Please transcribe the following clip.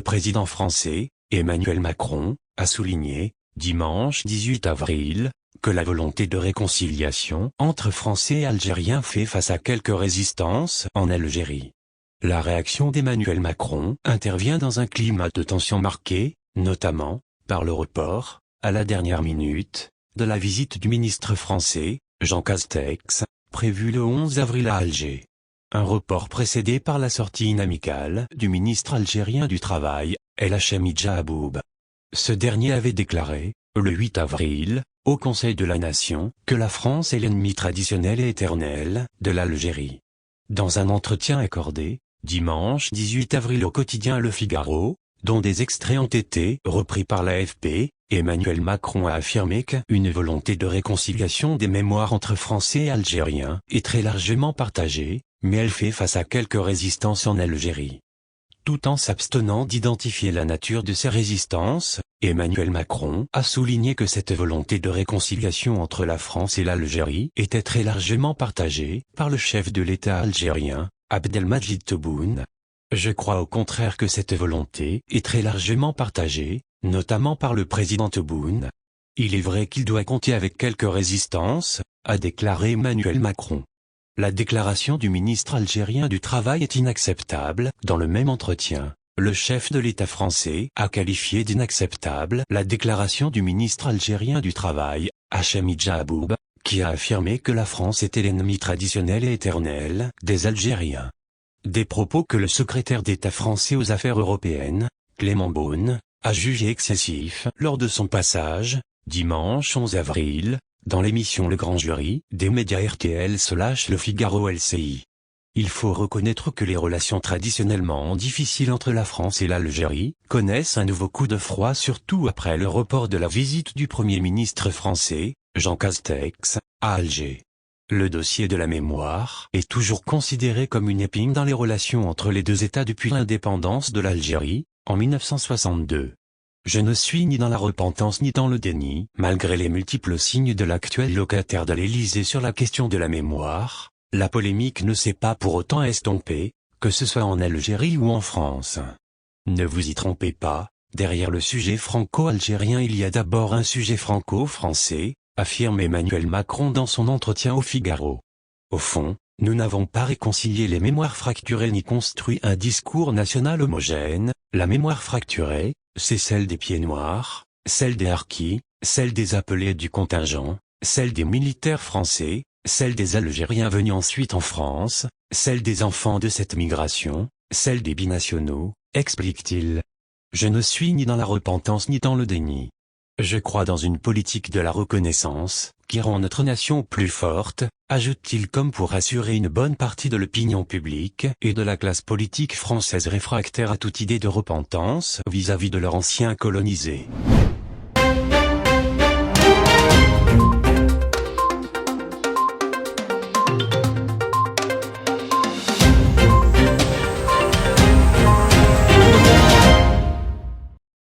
président français, Emmanuel Macron, a souligné, dimanche 18 avril, que la volonté de réconciliation entre Français et Algériens fait face à quelques résistances en Algérie. La réaction d'Emmanuel Macron intervient dans un climat de tension marqué, notamment, par le report, à la dernière minute, de la visite du ministre français, Jean Castex, prévue le 11 avril à Alger. Un report précédé par la sortie inamicale du ministre algérien du Travail, El Hachemi Djahaboub. Ce dernier avait déclaré, le 8 avril, au Conseil de la Nation, que la France est l'ennemi traditionnel et éternel de l'Algérie. Dans un entretien accordé, dimanche 18 avril au quotidien Le Figaro, dont des extraits ont été repris par l'AFP, Emmanuel Macron a affirmé qu'une volonté de réconciliation des mémoires entre Français et Algériens est très largement partagée, mais elle fait face à quelques résistances en Algérie. Tout en s'abstenant d'identifier la nature de ces résistances, Emmanuel Macron a souligné que cette volonté de réconciliation entre la France et l'Algérie était très largement partagée par le chef de l'État algérien, Abdelmadjid Tebboune. Je crois au contraire que cette volonté est très largement partagée, notamment par le président Tebboune. Il est vrai qu'il doit compter avec quelques résistances, a déclaré Emmanuel Macron. La déclaration du ministre algérien du Travail est inacceptable. Dans le même entretien, le chef de l'État français a qualifié d'inacceptable la déclaration du ministre algérien du Travail, Hachemi Djahaboub, qui a affirmé que la France était l'ennemi traditionnel et éternel des Algériens. Des propos que le secrétaire d'État français aux Affaires européennes, Clément Beaune, a jugés excessifs lors de son passage, dimanche 11 avril, dans l'émission Le Grand Jury des médias RTL/Le Figaro LCI. Il faut reconnaître que les relations traditionnellement difficiles entre la France et l'Algérie connaissent un nouveau coup de froid, surtout après le report de la visite du Premier ministre français, Jean Castex, à Alger. Le dossier de la mémoire est toujours considéré comme une épine dans les relations entre les deux États depuis l'indépendance de l'Algérie, en 1962. Je ne suis ni dans la repentance ni dans le déni, malgré les multiples signes de l'actuel locataire de l'Élysée sur la question de la mémoire, la polémique ne s'est pas pour autant estompée, que ce soit en Algérie ou en France. Ne vous y trompez pas, derrière le sujet franco-algérien il y a d'abord un sujet franco-français, affirme Emmanuel Macron dans son entretien au Figaro. Au fond, nous n'avons pas réconcilié les mémoires fracturées ni construit un discours national homogène. La mémoire fracturée, c'est celle des pieds noirs, celle des harkis, celle des appelés du contingent, celle des militaires français, celle des Algériens venus ensuite en France, celle des enfants de cette migration, celle des binationaux, explique-t-il. Je ne suis ni dans la repentance ni dans le déni. Je crois dans une politique de la reconnaissance, qui rend notre nation plus forte, ajoute-t-il comme pour rassurer une bonne partie de l'opinion publique et de la classe politique française réfractaire à toute idée de repentance vis-à-vis de leurs anciens colonisés.